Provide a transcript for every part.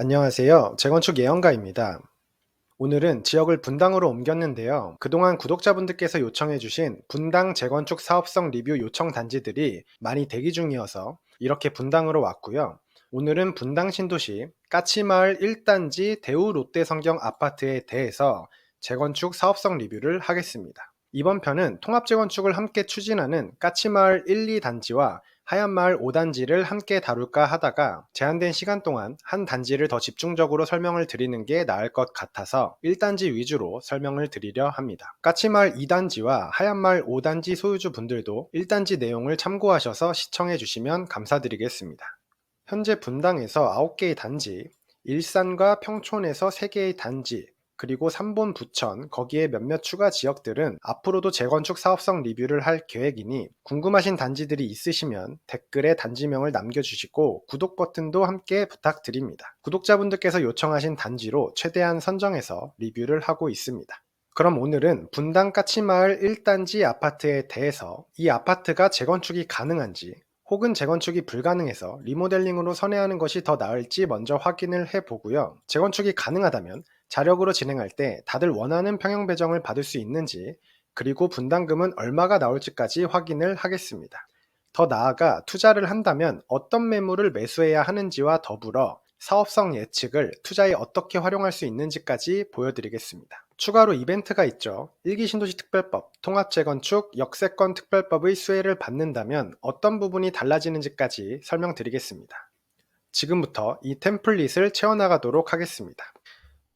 안녕하세요. 재건축 예언가입니다. 오늘은 지역을 분당으로 옮겼는데요. 그동안 구독자분들께서 요청해주신 분당 재건축 사업성 리뷰 요청 단지들이 많이 대기 중이어서 이렇게 분당으로 왔고요. 오늘은 분당 신도시 까치마을 1단지 대우 롯데성경 아파트에 대해서 재건축 사업성 리뷰를 하겠습니다. 이번 편은 통합재건축을 함께 추진하는 까치마을 1, 2단지와 하얀마을 5단지를 함께 다룰까 하다가 제한된 시간 동안 한 단지를 더 집중적으로 설명을 드리는 게 나을 것 같아서 1단지 위주로 설명을 드리려 합니다. 까치마을 2단지와 하얀마을 5단지 소유주 분들도 1단지 내용을 참고하셔서 시청해 주시면 감사드리겠습니다. 현재 분당에서 9개의 단지, 일산과 평촌에서 3개의 단지, 그리고 삼본 부천, 거기에 몇몇 추가 지역들은 앞으로도 재건축 사업성 리뷰를 할 계획이니 궁금하신 단지들이 있으시면 댓글에 단지명을 남겨주시고 구독 버튼도 함께 부탁드립니다. 구독자분들께서 요청하신 단지로 최대한 선정해서 리뷰를 하고 있습니다. 그럼 오늘은 분당 까치마을 1단지 아파트에 대해서 이 아파트가 재건축이 가능한지 혹은 재건축이 불가능해서 리모델링으로 선회하는 것이 더 나을지 먼저 확인을 해보고요. 재건축이 가능하다면 자력으로 진행할 때 다들 원하는 평형 배정을 받을 수 있는지, 그리고 분담금은 얼마가 나올지까지 확인을 하겠습니다. 더 나아가 투자를 한다면 어떤 매물을 매수해야 하는지와 더불어 사업성 예측을 투자에 어떻게 활용할 수 있는지까지 보여드리겠습니다. 추가로 이벤트가 있죠. 1기 신도시 특별법, 통합재건축, 역세권 특별법의 수혜를 받는다면 어떤 부분이 달라지는지까지 설명드리겠습니다. 지금부터 이 템플릿을 채워나가도록 하겠습니다.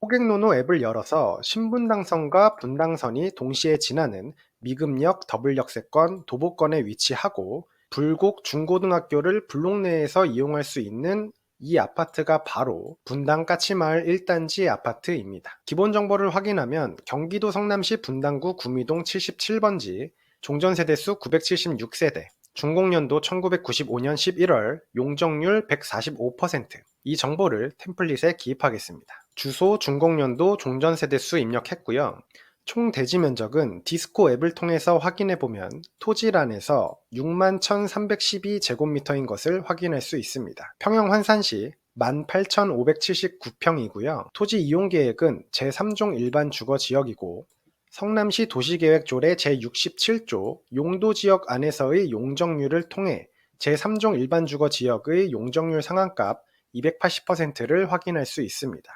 호객노노 앱을 열어서 신분당선과 분당선이 동시에 지나는 미금역 더블역세권 도보권에 위치하고 불곡 중고등학교를 블록 내에서 이용할 수 있는 이 아파트가 바로 분당 까치마을 1단지 아파트입니다. 기본 정보를 확인하면 경기도 성남시 분당구 구미동 77번지, 종전세대수 976세대, 준공연도 1995년 11월, 용적률 145%. 이 정보를 템플릿에 기입하겠습니다. 주소, 준공연도, 종전세대수 입력했고요. 총 대지 면적은 디스코 앱을 통해서 확인해보면 토지란에서 61,312제곱미터인 것을 확인할 수 있습니다. 평형 환산 시 18,579평이고요. 토지 이용 계획은 제3종 일반 주거지역이고 성남시 도시계획조례 제67조 용도지역 안에서의 용적률을 통해 제3종 일반주거지역의 용적률 상한값 280%를 확인할 수 있습니다.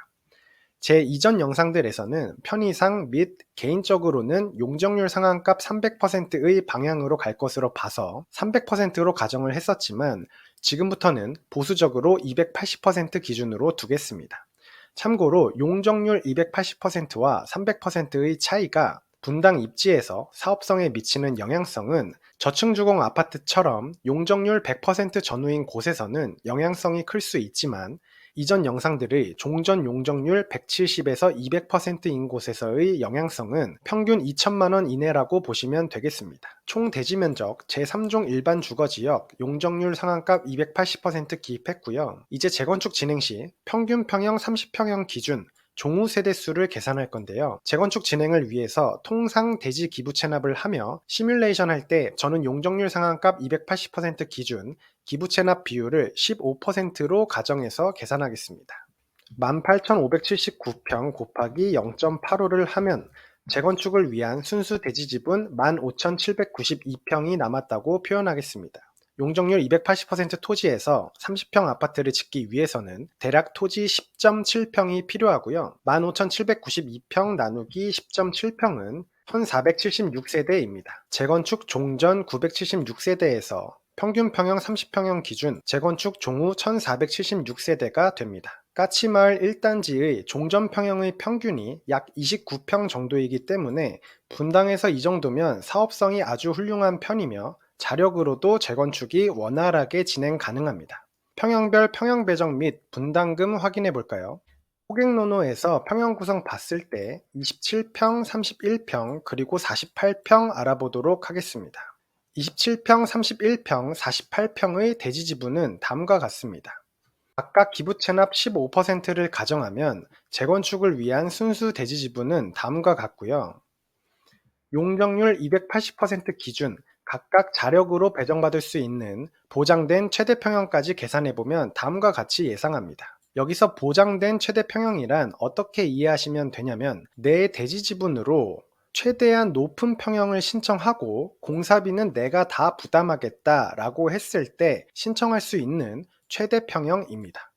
제 이전 영상들에서는 편의상 및 개인적으로는 용적률 상한값 300%의 방향으로 갈 것으로 봐서 300%로 가정을 했었지만 지금부터는 보수적으로 280% 기준으로 두겠습니다. 참고로 용적률 280%와 300%의 차이가 분당 입지에서 사업성에 미치는 영향성은 저층주공 아파트처럼 용적률 100% 전후인 곳에서는 영향성이 클 수 있지만 이전 영상들의 종전 용적률 170에서 200%인 곳에서의 영향성은 평균 2천만원 이내라고 보시면 되겠습니다. 총 대지면적 제3종 일반 주거지역 용적률 상한값 280% 기입했고요. 이제 재건축 진행 시 평균 평형 30평형 기준 종후 세대수를 계산할 건데요. 재건축 진행을 위해서 통상 대지 기부 체납을 하며 시뮬레이션 할 때 저는 용적률 상한값 280% 기준 기부 체납 비율을 15%로 가정해서 계산하겠습니다. 18,579평 곱하기 0.85를 하면 재건축을 위한 순수 대지집은 15,792평이 남았다고 표현하겠습니다. 용적률 280% 토지에서 30평 아파트를 짓기 위해서는 대략 토지 10.7평이 필요하고요. 15,792평 나누기 10.7평은 1476세대입니다. 재건축 종전 976세대에서 평균 평형 30평형 기준 재건축 종후 1476세대가 됩니다. 까치마을 1단지의 종전 평형의 평균이 약 29평 정도이기 때문에 분당에서 이 정도면 사업성이 아주 훌륭한 편이며 자력으로도 재건축이 원활하게 진행 가능합니다. 평형별 평형 배정 및 분담금 확인해 볼까요? 호객노노에서 평형 구성 봤을 때 27평, 31평, 그리고 48평 알아보도록 하겠습니다. 27평, 31평, 48평의 대지 지분은 다음과 같습니다. 각각 기부 체납 15%를 가정하면 재건축을 위한 순수 대지 지분은 다음과 같고요. 용적률 280% 기준 각각 자력으로 배정받을 수 있는 보장된 최대 평형까지 계산해보면 다음과 같이 예상합니다. 여기서 보장된 최대 평형이란 어떻게 이해하시면 되냐면, 내 대지 지분으로 최대한 높은 평형을 신청하고 공사비는 내가 다 부담하겠다라고 했을 때 신청할 수 있는 최대 평형입니다.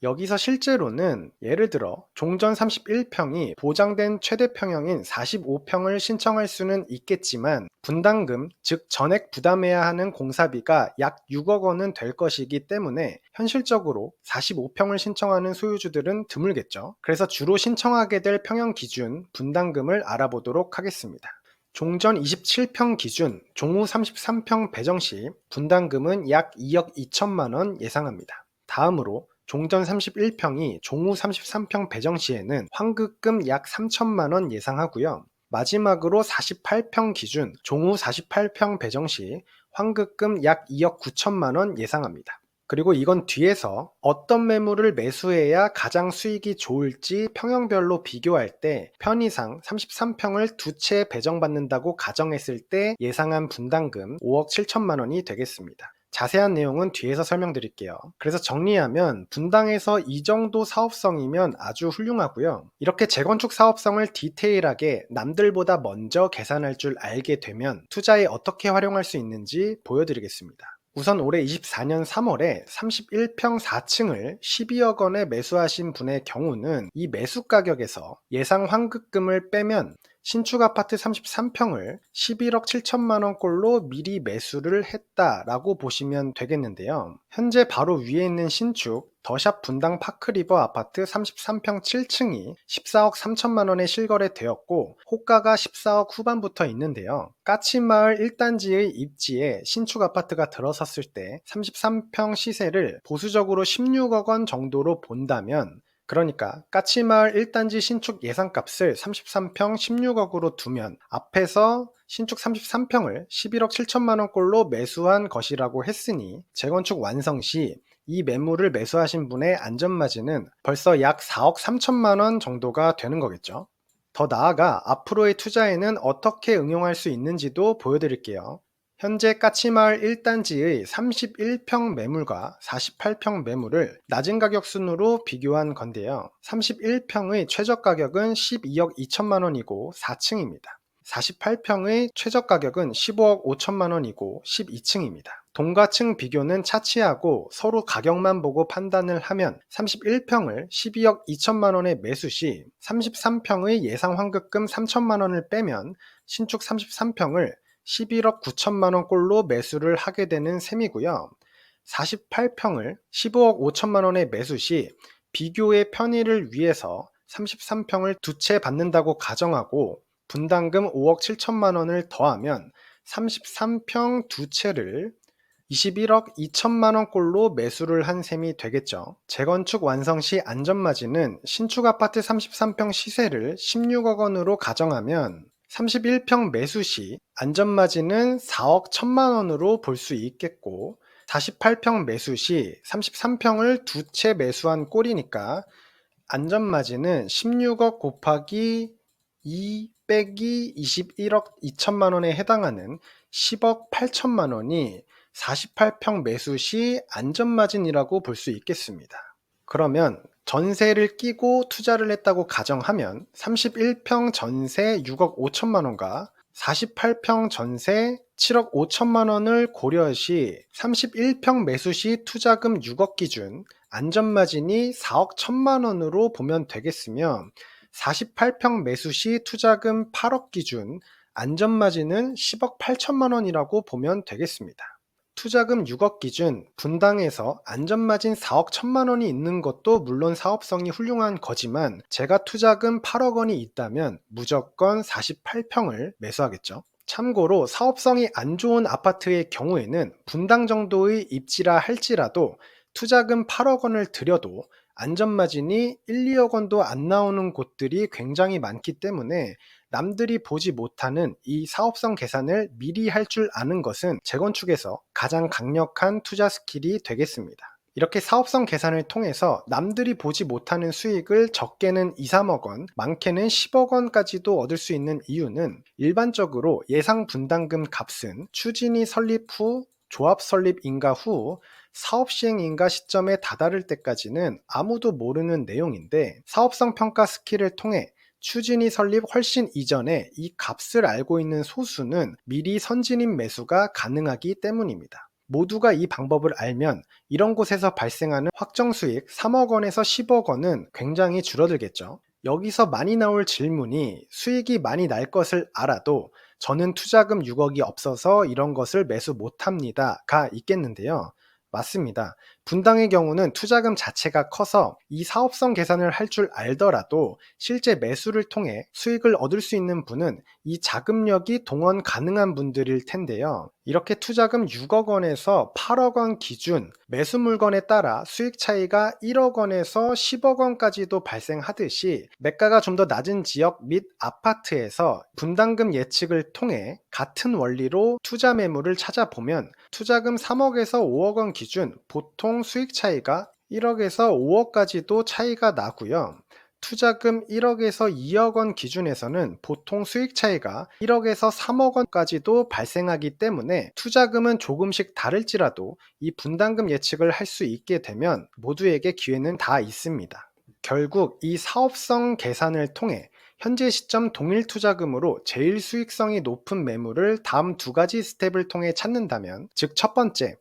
여기서 실제로는 예를 들어 종전 31평이 보장된 최대 평형인 45평을 신청할 수는 있겠지만, 분담금, 즉 전액 부담해야 하는 공사비가 약 6억 원은 될 것이기 때문에 현실적으로 45평을 신청하는 소유주들은 드물겠죠. 그래서 주로 신청하게 될 평형 기준 분담금을 알아보도록 하겠습니다. 종전 27평 기준 종후 33평 배정 시 분담금은 약 2억 2천만 원 예상합니다. 다음으로 종전 31평이 종후 33평 배정 시에는 환급금 약 3천만 원 예상하고요. 마지막으로 48평 기준 종후 48평 배정 시 환급금 약 2억 9천만 원 예상합니다. 그리고 이건 뒤에서 어떤 매물을 매수해야 가장 수익이 좋을지 평형별로 비교할 때 편의상 33평을 두 채 배정받는다고 가정했을 때 예상한 분담금 5억 7천만 원이 되겠습니다. 자세한 내용은 뒤에서 설명드릴게요. 그래서 정리하면 분당에서 이 정도 사업성이면 아주 훌륭하고요. 이렇게 재건축 사업성을 디테일하게 남들보다 먼저 계산할 줄 알게 되면 투자에 어떻게 활용할 수 있는지 보여드리겠습니다. 우선 올해 24년 3월에 31평 4층을 12억 원에 매수하신 분의 경우는 이 매수 가격에서 예상 환급금을 빼면 신축 아파트 33평을 11억 7천만 원꼴로 미리 매수를 했다라고 보시면 되겠는데요. 현재 바로 위에 있는 신축 더샵 분당 파크리버 아파트 33평 7층이 14억 3천만 원에 실거래되었고 호가가 14억 후반부터 있는데요. 까치마을 1단지의 입지에 신축 아파트가 들어섰을 때 33평 시세를 보수적으로 16억 원 정도로 본다면, 그러니까 까치마을 1단지 신축 예상값을 33평 16억으로 두면 앞에서 신축 33평을 11억 7천만 원꼴로 매수한 것이라고 했으니 재건축 완성 시 이 매물을 매수하신 분의 안전마진은 벌써 약 4억 3천만 원 정도가 되는 거겠죠. 더 나아가 앞으로의 투자에는 어떻게 응용할 수 있는지도 보여드릴게요. 현재 까치마을 1단지의 31평 매물과 48평 매물을 낮은 가격 순으로 비교한 건데요. 31평의 최저 가격은 12억 2천만 원이고 4층입니다. 48평의 최저 가격은 15억 5천만 원이고 12층입니다. 동가층 비교는 차치하고 서로 가격만 보고 판단을 하면 31평을 12억 2천만 원에 매수 시 33평의 예상 환급금 3천만 원을 빼면 신축 33평을 11억 9천만 원꼴로 매수를 하게 되는 셈이고요. 48평을 15억 5천만 원에 매수 시 비교의 편의를 위해서 33평을 두 채 받는다고 가정하고 분담금 5억 7천만 원을 더하면 33평 두 채를 21억 2천만 원꼴로 매수를 한 셈이 되겠죠. 재건축 완성 시 안전마진은 신축 아파트 33평 시세를 16억 원으로 가정하면 31평 매수 시 안전마진은 4억 1천만 원으로 볼 수 있겠고, 48평 매수 시 33평을 두 채 매수한 꼴이니까 안전마진은 16억 곱하기 2 빼기 21억 2천만 원에 해당하는 10억 8천만 원이 48평 매수 시 안전마진이라고 볼 수 있겠습니다. 그러면 전세를 끼고 투자를 했다고 가정하면 31평 전세 6억 5천만 원과 48평 전세 7억 5천만 원을 고려시 31평 매수 시 투자금 6억 기준 안전마진이 4억 1천만 원으로 보면 되겠으며, 48평 매수 시 투자금 8억 기준 안전마진은 10억 8천만 원이라고 보면 되겠습니다. 투자금 6억 기준 분당에서 안전마진 4억 1천만 원이 있는 것도 물론 사업성이 훌륭한 거지만, 제가 투자금 8억 원이 있다면 무조건 48평을 매수하겠죠. 참고로 사업성이 안 좋은 아파트의 경우에는 분당 정도의 입지라 할지라도 투자금 8억 원을 들여도 안전마진이 1, 2억 원도 안 나오는 곳들이 굉장히 많기 때문에 남들이 보지 못하는 이 사업성 계산을 미리 할 줄 아는 것은 재건축에서 가장 강력한 투자 스킬이 되겠습니다. 이렇게 사업성 계산을 통해서 남들이 보지 못하는 수익을 적게는 2, 3억 원, 많게는 10억 원까지도 얻을 수 있는 이유는 일반적으로 예상 분담금 값은 추진이 설립 후, 조합 설립 인가 후 사업 시행 인가 시점에 다다를 때까지는 아무도 모르는 내용인데, 사업성 평가 스킬을 통해 추진이 설립 훨씬 이전에 이 값을 알고 있는 소수는 미리 선진입 매수가 가능하기 때문입니다. 모두가 이 방법을 알면 이런 곳에서 발생하는 확정 수익 3억 원에서 10억 원은 굉장히 줄어들겠죠. 여기서 많이 나올 질문이, 수익이 많이 날 것을 알아도 저는 투자금 6억이 없어서 이런 것을 매수 못합니다가 있겠는데요. 맞습니다. 분당의 경우는 투자금 자체가 커서 이 사업성 계산을 할 줄 알더라도 실제 매수를 통해 수익을 얻을 수 있는 분은 이 자금력이 동원 가능한 분들일 텐데요. 이렇게 투자금 6억 원에서 8억 원 기준 매수 물건에 따라 수익 차이가 1억 원에서 10억 원까지도 발생하듯이, 매가가 좀 더 낮은 지역 및 아파트에서 분담금 예측을 통해 같은 원리로 투자 매물을 찾아보면 투자금 3억에서 5억 원 기준 보통 수익 차이가 1억에서 5억까지도 차이가 나고요. 투자금 1억에서 2억 원 기준에서는 보통 수익 차이가 1억에서 3억 원까지도 발생하기 때문에, 투자금은 조금씩 다를지라도 이 분담금 예측을 할 수 있게 되면 모두에게 기회는 다 있습니다. 결국 이 사업성 계산을 통해 현재 시점 동일 투자금으로 제일 수익성이 높은 매물을 다음 두 가지 스텝을 통해 찾는다면, 즉 첫 번째,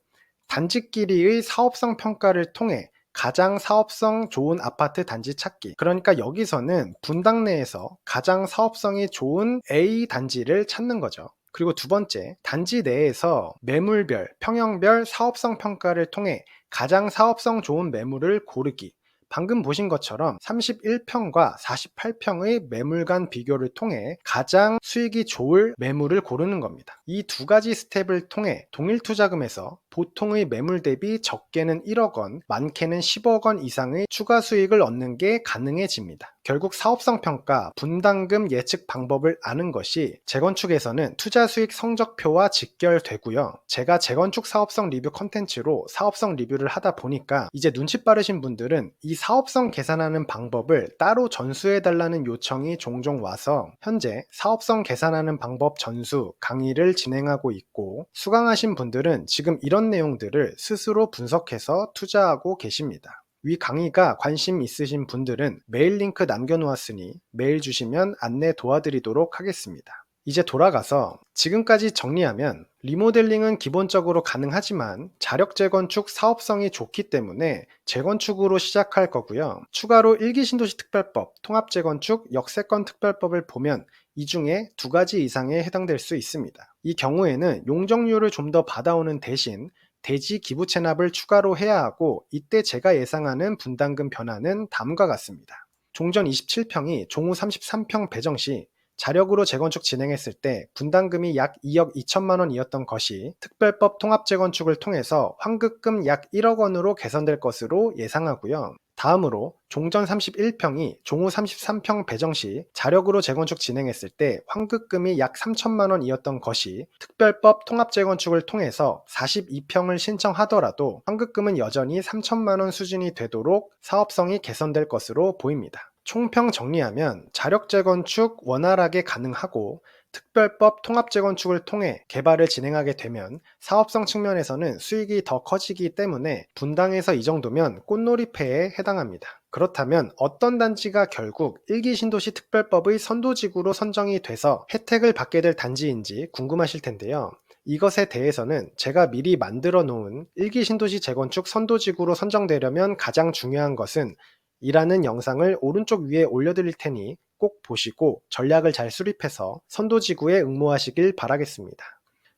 단지끼리의 사업성 평가를 통해 가장 사업성 좋은 아파트 단지 찾기. 그러니까 여기서는 분당 내에서 가장 사업성이 좋은 A 단지를 찾는 거죠. 그리고 두 번째, 단지 내에서 매물별, 평형별 사업성 평가를 통해 가장 사업성 좋은 매물을 고르기. 방금 보신 것처럼 31평과 48평의 매물 간 비교를 통해 가장 수익이 좋을 매물을 고르는 겁니다. 이 두 가지 스텝을 통해 동일 투자금에서 보통의 매물 대비 적게는 1억 원, 많게는 10억 원 이상의 추가 수익을 얻는 게 가능해집니다. 결국 사업성 평가, 분담금 예측 방법을 아는 것이 재건축에서는 투자 수익 성적표와 직결되고요. 제가 재건축 사업성 리뷰 컨텐츠로 사업성 리뷰를 하다 보니까 이제 눈치 빠르신 분들은 이 사업성 계산하는 방법을 따로 전수해 달라는 요청이 종종 와서 현재 사업성 계산하는 방법 전수 강의를 진행하고 있고, 수강하신 분들은 지금 이런 내용들을 스스로 분석해서 투자하고 계십니다. 위 강의가 관심 있으신 분들은 메일 링크 남겨놓았으니 메일 주시면 안내 도와드리도록 하겠습니다. 이제 돌아가서 지금까지 정리하면, 리모델링은 기본적으로 가능하지만 자력 재건축 사업성이 좋기 때문에 재건축으로 시작할 거고요. 추가로 일기신도시 특별법, 통합재건축, 역세권 특별법을 보면 이 중에 두 가지 이상에 해당될 수 있습니다. 이 경우에는 용적률을 좀 더 받아오는 대신 대지 기부 체납을 추가로 해야 하고, 이때 제가 예상하는 분담금 변화는 다음과 같습니다. 종전 27평이 종후 33평 배정 시 자력으로 재건축 진행했을 때 분담금이 약 2억 2천만 원이었던 것이 특별법 통합재건축을 통해서 환급금 약 1억 원으로 개선될 것으로 예상하고요. 다음으로 종전 31평이 종후 33평 배정 시 자력으로 재건축 진행했을 때 환급금이 약 3천만 원이었던 것이 특별법 통합재건축을 통해서 42평을 신청하더라도 환급금은 여전히 3천만 원 수준이 되도록 사업성이 개선될 것으로 보입니다. 총평 정리하면 자력 재건축 원활하게 가능하고, 특별법 통합 재건축을 통해 개발을 진행하게 되면 사업성 측면에서는 수익이 더 커지기 때문에 분당에서 이 정도면 꽃놀이패에 해당합니다. 그렇다면 어떤 단지가 결국 일기 신도시 특별법의 선도지구로 선정이 돼서 혜택을 받게 될 단지인지 궁금하실 텐데요. 이것에 대해서는 제가 미리 만들어 놓은 일기 신도시 재건축 선도지구로 선정되려면 가장 중요한 것은 이라는 영상을 오른쪽 위에 올려드릴 테니 꼭 보시고 전략을 잘 수립해서 선도지구에 응모하시길 바라겠습니다.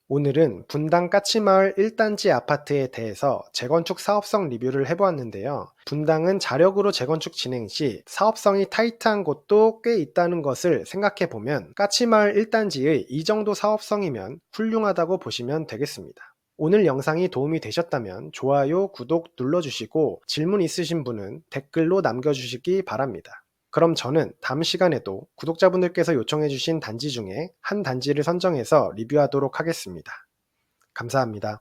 오늘은 분당 까치마을 1단지 아파트에 대해서 재건축 사업성 리뷰를 해보았는데요. 분당은 자력으로 재건축 진행 시 사업성이 타이트한 곳도 꽤 있다는 것을 생각해보면 까치마을 1단지의 이 정도 사업성이면 훌륭하다고 보시면 되겠습니다. 오늘 영상이 도움이 되셨다면 좋아요, 구독 눌러주시고 질문 있으신 분은 댓글로 남겨주시기 바랍니다. 그럼 저는 다음 시간에도 구독자분들께서 요청해주신 단지 중에 한 단지를 선정해서 리뷰하도록 하겠습니다. 감사합니다.